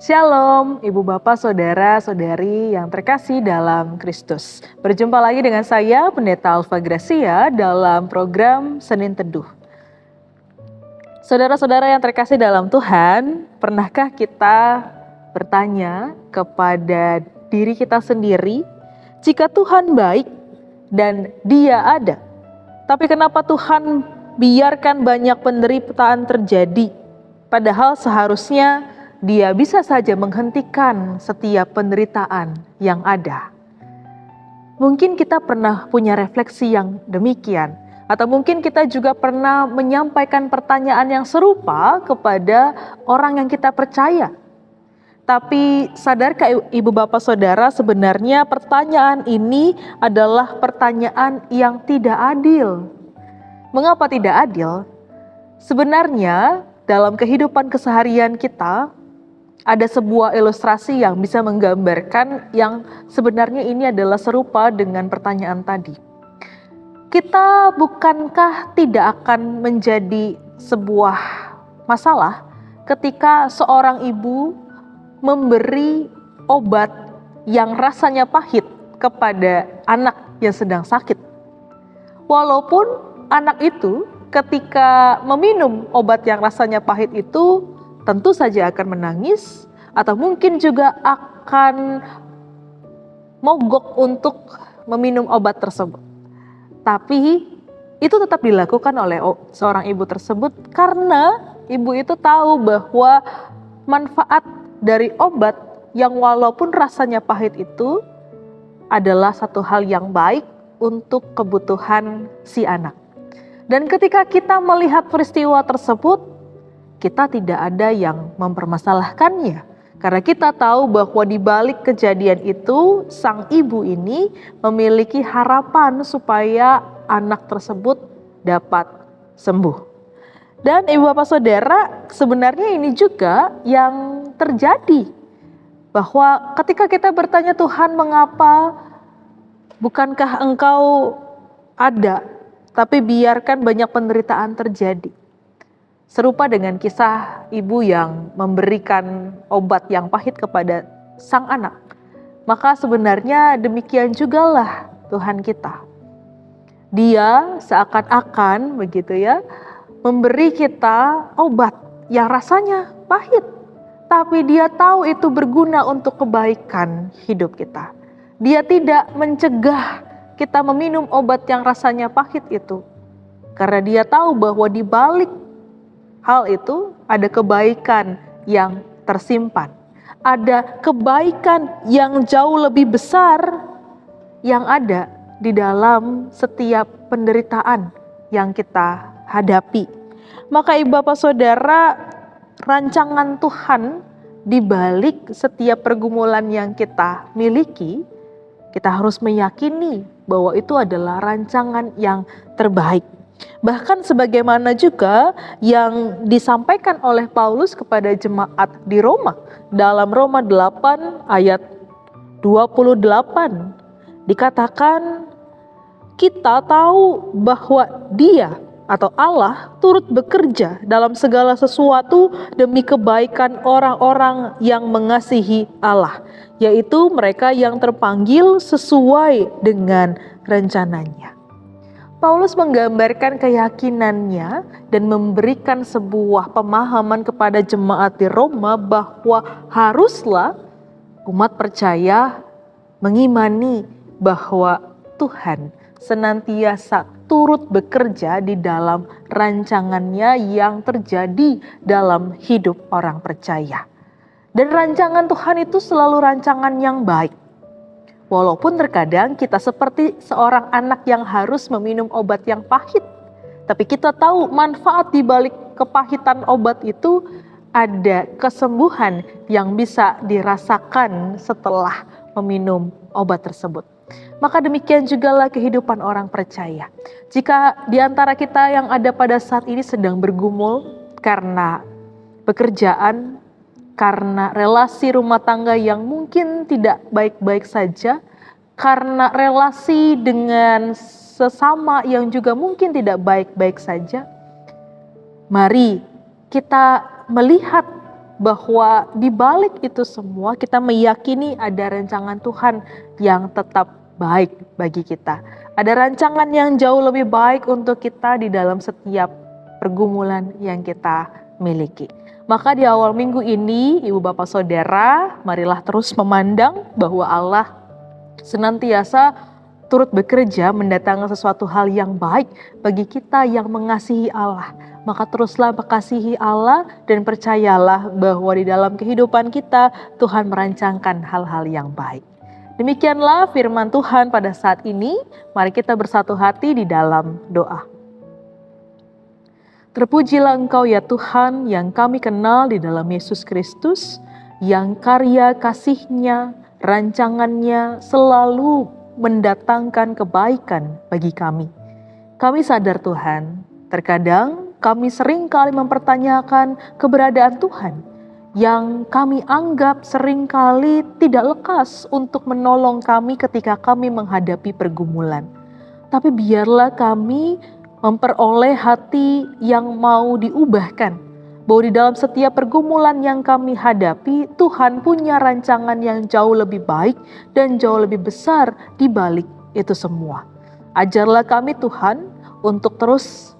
Shalom, Ibu Bapak, Saudara, Saudari yang terkasih dalam Kristus. Berjumpa lagi dengan saya, Pendeta Alfa Gracia, dalam program Senin Teduh. Saudara-saudara yang terkasih dalam Tuhan, pernahkah kita bertanya kepada diri kita sendiri, jika Tuhan baik dan Dia ada, tapi kenapa Tuhan biarkan banyak penderitaan terjadi? Padahal seharusnya Dia bisa saja menghentikan setiap penderitaan yang ada. Mungkin kita pernah punya refleksi yang demikian, atau mungkin kita juga pernah menyampaikan pertanyaan yang serupa kepada orang yang kita percaya. Tapi sadarkah Ibu Bapak Saudara, sebenarnya pertanyaan ini adalah pertanyaan yang tidak adil. Mengapa tidak adil? Sebenarnya dalam kehidupan keseharian kita, ada sebuah ilustrasi yang bisa menggambarkan yang sebenarnya ini adalah serupa dengan pertanyaan tadi. Kita bukankah tidak akan menjadi sebuah masalah ketika seorang ibu memberi obat yang rasanya pahit kepada anak yang sedang sakit? Walaupun anak itu ketika meminum obat yang rasanya pahit itu tentu saja akan menangis, atau mungkin juga akan mogok untuk meminum obat tersebut. Tapi itu tetap dilakukan oleh seorang ibu tersebut karena ibu itu tahu bahwa manfaat dari obat yang walaupun rasanya pahit itu adalah satu hal yang baik untuk kebutuhan si anak. Dan ketika kita melihat peristiwa tersebut, kita tidak ada yang mempermasalahkannya. Karena kita tahu bahwa di balik kejadian itu, sang ibu ini memiliki harapan supaya anak tersebut dapat sembuh. Dan Ibu Bapak Saudara, sebenarnya ini juga yang terjadi. Bahwa ketika kita bertanya, Tuhan mengapa, bukankah Engkau ada, tapi biarkan banyak penderitaan terjadi. Serupa dengan kisah ibu yang memberikan obat yang pahit kepada sang anak. Maka sebenarnya demikian jugalah Tuhan kita. Dia seakan-akan begitu ya, memberi kita obat yang rasanya pahit. Tapi Dia tahu itu berguna untuk kebaikan hidup kita. Dia tidak mencegah kita meminum obat yang rasanya pahit itu. Karena Dia tahu bahwa di balik hal itu ada kebaikan yang tersimpan. Ada kebaikan yang jauh lebih besar yang ada di dalam setiap penderitaan yang kita hadapi. Maka Ibu Bapak Saudara, rancangan Tuhan di balik setiap pergumulan yang kita miliki, kita harus meyakini bahwa itu adalah rancangan yang terbaik. Bahkan sebagaimana juga yang disampaikan oleh Paulus kepada jemaat di Roma. Dalam Roma 8 ayat 28 dikatakan, kita tahu bahwa Dia atau Allah turut bekerja dalam segala sesuatu demi kebaikan orang-orang yang mengasihi Allah, yaitu mereka yang terpanggil sesuai dengan rencananya. Paulus menggambarkan keyakinannya dan memberikan sebuah pemahaman kepada jemaat di Roma bahwa haruslah umat percaya mengimani bahwa Tuhan senantiasa turut bekerja di dalam rancangannya yang terjadi dalam hidup orang percaya. Dan rancangan Tuhan itu selalu rancangan yang baik. Walaupun terkadang kita seperti seorang anak yang harus meminum obat yang pahit. Tapi kita tahu manfaat di balik kepahitan obat itu ada kesembuhan yang bisa dirasakan setelah meminum obat tersebut. Maka demikian jugalah kehidupan orang percaya. Jika di antara kita yang ada pada saat ini sedang bergumul karena pekerjaan, karena relasi rumah tangga yang mungkin tidak baik-baik saja, karena relasi dengan sesama yang juga mungkin tidak baik-baik saja, mari kita melihat bahwa di balik itu semua kita meyakini ada rancangan Tuhan yang tetap baik bagi kita. Ada rancangan yang jauh lebih baik untuk kita di dalam setiap pergumulan yang kita miliki. Maka di awal minggu ini, Ibu Bapak Saudara, marilah terus memandang bahwa Allah senantiasa turut bekerja mendatangkan sesuatu hal yang baik bagi kita yang mengasihi Allah. Maka teruslah mengasihi Allah dan percayalah bahwa di dalam kehidupan kita Tuhan merancangkan hal-hal yang baik. Demikianlah firman Tuhan pada saat ini. Mari kita bersatu hati di dalam doa. Terpujilah Engkau ya Tuhan yang kami kenal di dalam Yesus Kristus, yang karya kasih-Nya, rancangannya selalu mendatangkan kebaikan bagi kami. Kami sadar Tuhan, terkadang kami sering kali mempertanyakan keberadaan Tuhan yang kami anggap sering kali tidak lekas untuk menolong kami ketika kami menghadapi pergumulan. Tapi biarlah kami memperoleh hati yang mau diubahkan, bahwa di dalam setiap pergumulan yang kami hadapi, Tuhan punya rancangan yang jauh lebih baik dan jauh lebih besar di balik itu semua. Ajarlah kami Tuhan untuk terus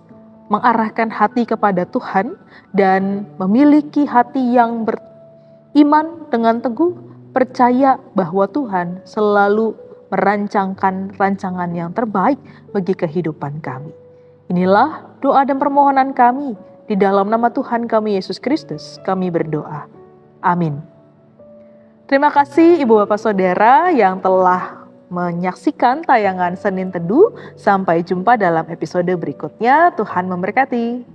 mengarahkan hati kepada Tuhan dan memiliki hati yang beriman dengan teguh, percaya bahwa Tuhan selalu merancangkan rancangan yang terbaik bagi kehidupan kami. Inilah doa dan permohonan kami. Di dalam nama Tuhan kami Yesus Kristus, kami berdoa. Amin. Terima kasih Ibu Bapak Saudara yang telah menyaksikan tayangan Senin Teduh. Sampai jumpa dalam episode berikutnya. Tuhan memberkati.